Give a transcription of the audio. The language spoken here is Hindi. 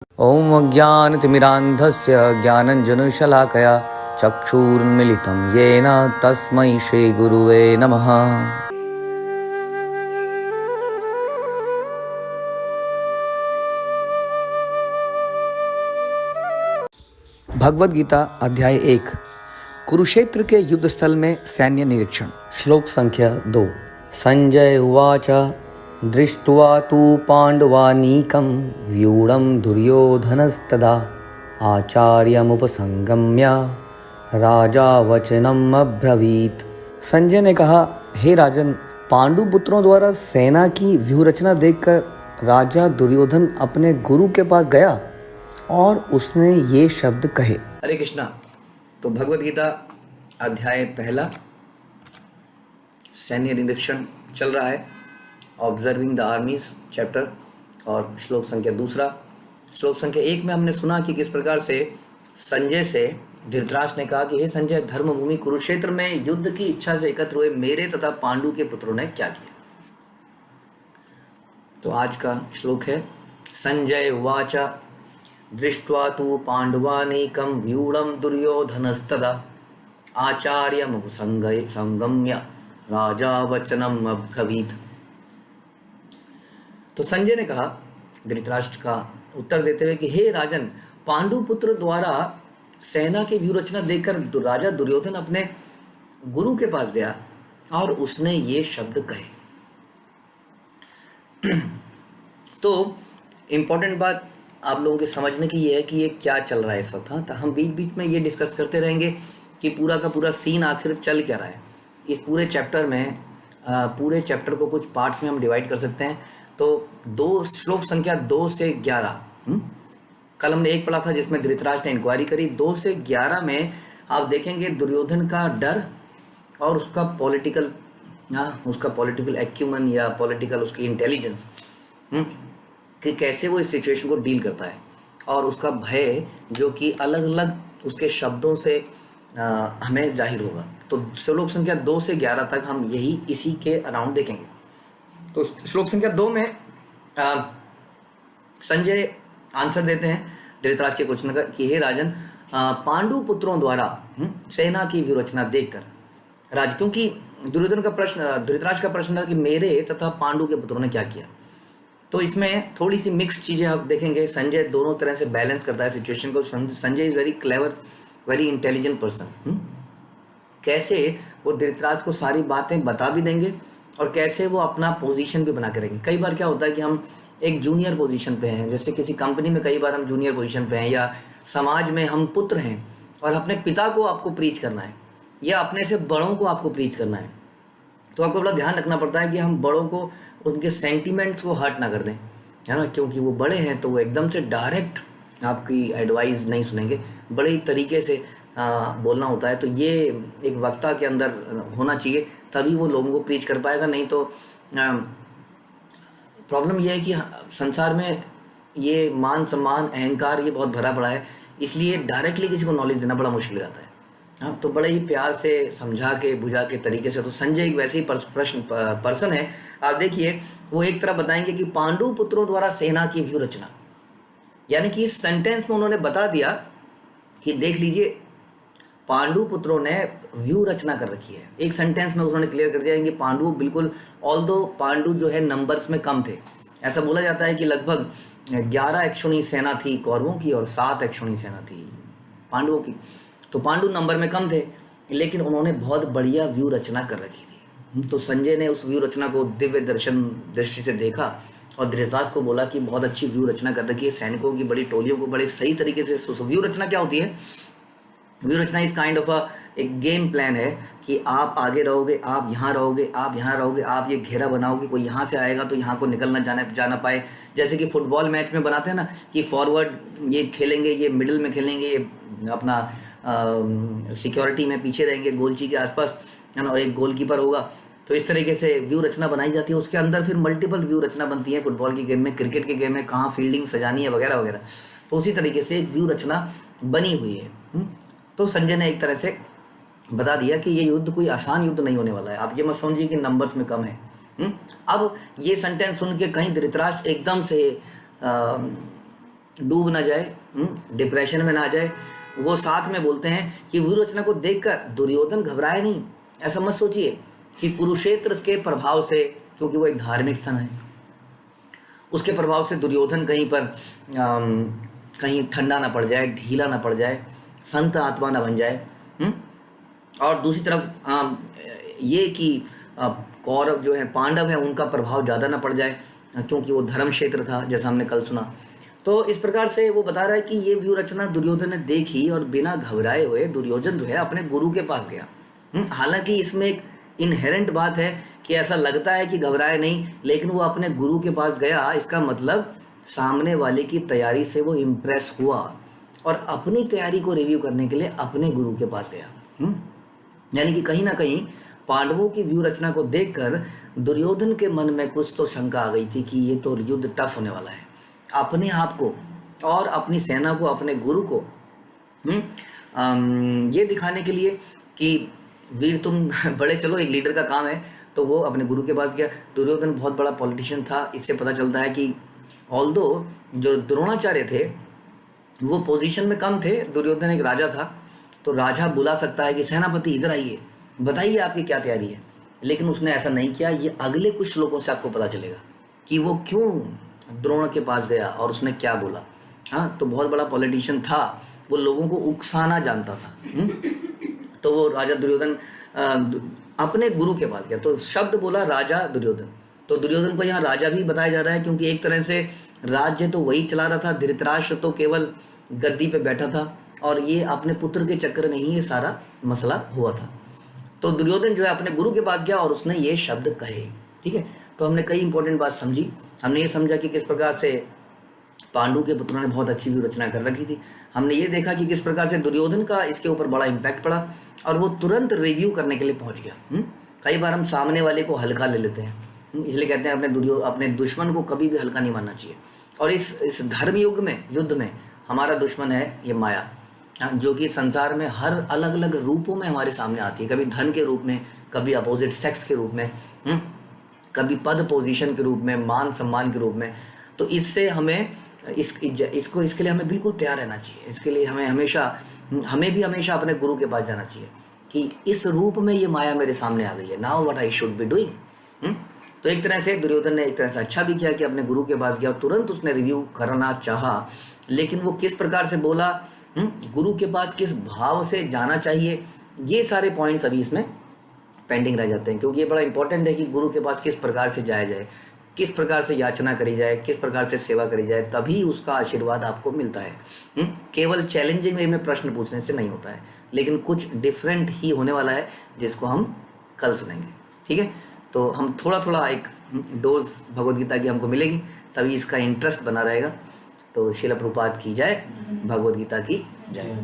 ॐ अज्ञानतिमिरान्धस्य ज्ञानञ्जनशलाकया चक्षुरुन्मिलितं येन तस्मै श्रीगुरुवे नमः। भगवद गीता अध्याय 1 कुरुक्षेत्र के युद्ध स्थल में सैन्य निरीक्षण। श्लोक संख्या 2। संजय उवाच दृष्ट्वा तु पाण्डवानीकं व्यूढं दुर्योधनस्तदा आचार्यमुपसंगम्य राजा वचनम् अब्रवीत। संजय ने कहा, हे राजन, पांडु पुत्रों द्वारा सेना की व्यूह रचना देखकर राजा दुर्योधन अपने गुरु के पास गया और उसने ये शब्द कहे। हरे कृष्णा। तो भगवद गीता अध्याय 1 सैन्य निरीक्षण चल रहा है, ऑब्जर्विंग द आर्मीज चैप्टर, और श्लोक संख्या 2। श्लोक संख्या 1 में हमने सुना कि किस प्रकार से संजय से धृतराष्ट्र ने कहा कि हे संजय, धर्मभूमि कुरुक्षेत्र में युद्ध की इच्छा से एकत्र हुए मेरे तथा पांडु के पुत्रों ने क्या किया। तो आज का श्लोक है, संजय उवाच दृष्ट्वा तु पाण्डवानीकं व्यूढं दुर्योधनस्तदा आचार्यमुपसंगम्य राजा वचनम् अब्रवीत। तो संजय ने कहा धृतराष्ट्र का उत्तर देते हुए कि हे राजन, पांडु पुत्र द्वारा सेना की व्यूह रचना देखकर राजा दुर्योधन अपने गुरु के पास गया और उसने ये शब्द कहे। तो इम्पोर्टेंट बात आप लोगों के समझने की ये है कि ये क्या चल रहा है इस वक्त। हाँ, तो हम बीच बीच में ये डिस्कस करते रहेंगे कि पूरा का पूरा सीन आखिर चल क्या रहा है इस पूरे चैप्टर में। पूरे चैप्टर को कुछ पार्ट्स में हम डिवाइड कर सकते हैं। तो श्लोक संख्या 2 से 11 कल हमने एक पढ़ा था जिसमें धृतराष्ट्र ने इंक्वायरी करी। 2 से 11 में आप देखेंगे दुर्योधन का डर और उसका पॉलिटिकल एक्यूमन या पॉलिटिकल उसकी इंटेलिजेंस, कि कैसे वो इस सिचुएशन को डील करता है, और उसका भय जो कि अलग अलग उसके शब्दों से हमें जाहिर होगा। तो श्लोक संख्या 2 से 11 तक हम इसी के अराउंड देखेंगे। तो श्लोक संख्या 2 में संजय आंसर देते हैं धृतराष्ट्र के क्वेश्चन का कि हे राजन, पांडु पुत्रों द्वारा सेना की व्यूह रचना देखकर क्योंकि धृतराष्ट्र का प्रश्न था कि मेरे तथा पांडु के पुत्रों ने क्या किया। तो इसमें थोड़ी सी मिक्स चीजें आप देखेंगे। संजय दोनों तरह से बैलेंस करता है सिचुएशन को। Sanjay is very clever, very intelligent person. कैसे वो धृतराष्ट्र को सारी बातें बता भी देंगे और कैसे वो अपना पोजीशन भी बना के रखेंगे। कई बार क्या होता है कि हम एक जूनियर पोजीशन पे हैं, जैसे किसी कंपनी में कई बार हम जूनियर पोजीशन पे हैं, या समाज में हम पुत्र हैं और अपने पिता को आपको प्रीच करना है या अपने से बड़ों को आपको प्रीच करना है। तो आपको बड़ा ध्यान रखना पड़ता है कि हम बड़ों को उनके सेंटिमेंट्स को हर्ट ना कर दें, है ना, क्योंकि वो बड़े हैं तो वो एकदम से डायरेक्ट आपकी एडवाइस नहीं सुनेंगे, बड़े ही तरीके से बोलना होता है। तो ये एक वक्ता के अंदर होना चाहिए, तभी वो लोगों को प्रीच कर पाएगा। नहीं तो प्रॉब्लम ये है कि संसार में ये मान सम्मान अहंकार ये बहुत भरा पड़ा है, इसलिए डायरेक्टली किसी को नॉलेज देना बड़ा मुश्किल हो जाता है। हाँ, तो बड़े ही प्यार से समझा के बुझा के तरीके से। तो संजय एक वैसे ही पर्सन है। आप देखिए, वो एक तरह बताएंगे कि पांडु पुत्रों द्वारा सेना की व्यूह रचना, यानी कि इस सेंटेंस में उन्होंने बता दिया कि देख लीजिए पांडु पुत्रों ने व्यू रचना कर रखी है। एक सेंटेंस में उन्होंने क्लियर कर दिया कि पांडु बिल्कुल, ऑल्दो पांडु जो है नंबर्स में कम थे। ऐसा बोला जाता है कि लगभग 11 अक्षौणी सेना थी कौरवों की और 7 अक्षौणी सेना थी पांडवों की। तो पांडु नंबर में कम थे, लेकिन उन्होंने बहुत बढ़िया व्यू रचना कर रखी थी। तो संजय ने उस व्यू रचना को दिव्य दर्शन दृष्टि से देखा और धृतराष्ट्र को बोला कि बहुत अच्छी व्यू रचना कर रखी है, सैनिकों की बड़ी टोलियों को बड़े सही तरीके से। व्यू रचना क्या होती है? व्यू रचना इज काइंड ऑफ एक गेम प्लान है कि आप आगे रहोगे, आप यहाँ रहोगे, आप यहाँ रहोगे, आप ये घेरा बनाओगे, कोई यहाँ से आएगा तो यहाँ को निकलना जाना पाए। जैसे कि फुटबॉल मैच में बनाते हैं ना कि फॉरवर्ड ये खेलेंगे, ये मिडिल में खेलेंगे, ये अपना सिक्योरिटी में पीछे रहेंगे गोलची के आसपास, है ना, और एक गोलकीपर होगा। तो इस तरीके से व्यू रचना बनाई जाती है। उसके अंदर फिर मल्टीपल व्यू रचना बनती है फुटबॉल की गेम में, क्रिकेट के गेम में कहाँ फील्डिंग सजानी है वगैरह वगैरह। तो उसी तरीके से एक व्यू रचना बनी हुई है। तो संजय ने एक तरह से बता दिया कि ये युद्ध कोई आसान युद्ध नहीं होने वाला है। आप ये मत समझिए कि नंबर्स में कम है। अब ये सेंटेंस सुन के कहीं धृतराष्ट्र एकदम से डूब ना जाए, डिप्रेशन में ना आ जाए। वो साथ में बोलते हैं कि व्यूह रचना को देखकर दुर्योधन घबराए नहीं। ऐसा मत सोचिए कि कुरुक्षेत्र के प्रभाव से, क्योंकि वो एक धार्मिक स्थान है, उसके प्रभाव से दुर्योधन कहीं पर कहीं ठंडा ना पड़ जाए, ढीला ना पड़ जाए, संत आत्मा ना बन जाए। और दूसरी तरफ ये कि कौरव जो है, पांडव है, उनका प्रभाव ज़्यादा ना पड़ जाए, क्योंकि वो धर्म क्षेत्र था, जैसा हमने कल सुना। तो इस प्रकार से वो बता रहा है कि ये व्यूह रचना दुर्योधन ने देखी और बिना घबराए हुए दुर्योधन जो है अपने गुरु के पास गया। हालांकि इसमें एक इनहेरेंट बात है कि ऐसा लगता है कि घबराए नहीं, लेकिन वो अपने गुरु के पास गया। इसका मतलब सामने वाले की तैयारी से वो इम्प्रेस हुआ और अपनी तैयारी को रिव्यू करने के लिए अपने गुरु के पास गया। यानी कि कहीं ना कहीं पांडवों की व्यूह रचना को देखकर दुर्योधन के मन में कुछ तो शंका आ गई थी कि ये तो युद्ध टफ होने वाला है। अपने आप को और अपनी सेना को, अपने गुरु को ये दिखाने के लिए कि वीर तुम बड़े चलो, एक लीडर का काम है, तो वो अपने गुरु के पास गया। दुर्योधन बहुत बड़ा पॉलिटिशियन था। इससे पता चलता है कि ऑल्दो जो द्रोणाचार्य थे वो पोजीशन में कम थे, दुर्योधन एक राजा था, तो राजा बुला सकता है कि सेनापति इधर आइए, बताइए आपकी क्या तैयारी है। लेकिन उसने ऐसा नहीं किया। ये अगले कुछ श्लोकों से आपको पता चलेगा कि वो क्यों द्रोण के पास गया और उसने क्या बोला। हाँ, तो बहुत बड़ा पॉलिटिशियन था, वो लोगों को उकसाना जानता था। तो वो राजा दुर्योधन अपने गुरु के पास गया, तो शब्द बोला राजा दुर्योधन। तो दुर्योधन को यहाँ राजा भी बताया जा रहा है, क्योंकि एक तरह से राज्य तो वही चला रहा था, धृतराष्ट्र तो केवल गद्दी पे बैठा था और ये अपने पुत्र के चक्कर में ही ये सारा मसला हुआ था। तो दुर्योधन जो है अपने गुरु के पास गया और उसने ये शब्द कहे। ठीक है, तो हमने कई इंपॉर्टेंट बात समझी। हमने ये समझा कि किस प्रकार से पांडु के पुत्रों ने बहुत अच्छी व्यूह रचना कर रखी थी। हमने ये देखा कि किस प्रकार से दुर्योधन का इसके ऊपर बड़ा इम्पैक्ट पड़ा और वो तुरंत रिव्यू करने के लिए पहुंच गया। कई बार हम सामने वाले को हल्का ले लेते हैं, इसलिए कहते हैं अपने दुश्मन को कभी भी हल्का नहीं मानना चाहिए। और इस धर्म युग में, युद्ध में, हमारा दुश्मन है ये माया, जो कि संसार में हर अलग अलग रूपों में हमारे सामने आती है। कभी धन के रूप में, कभी अपोजिट सेक्स के रूप में, कभी पद पोजीशन के रूप में, मान सम्मान के रूप में। तो इससे हमें इसके लिए हमें बिल्कुल तैयार रहना चाहिए। इसके लिए हमें भी हमेशा अपने गुरु के पास जाना चाहिए कि इस रूप में ये माया मेरे सामने आ गई है, now what I should be doing. तो एक तरह से दुर्योधन ने एक तरह से अच्छा भी किया कि अपने गुरु के पास गया, तुरंत उसने रिव्यू करना चाहा। लेकिन वो किस प्रकार से बोला, गुरु के पास किस भाव से जाना चाहिए, ये सारे पॉइंट्स अभी इसमें पेंडिंग रह जाते हैं। क्योंकि ये बड़ा इंपॉर्टेंट है कि गुरु के पास किस प्रकार से जाया जाए, किस प्रकार से याचना करी जाए, किस प्रकार से सेवा करी जाए, तभी उसका आशीर्वाद आपको मिलता है। केवल चैलेंजिंग वे में प्रश्न पूछने से नहीं होता है, लेकिन कुछ डिफरेंट ही होने वाला है जिसको हम कल सुनेंगे। ठीक है, तो हम थोड़ा थोड़ा एक डोज भगवद गीता की हमको मिलेगी, तभी इसका इंटरेस्ट बना रहेगा। तो श्रील प्रभुपाद की जय, भगवद गीता की जय।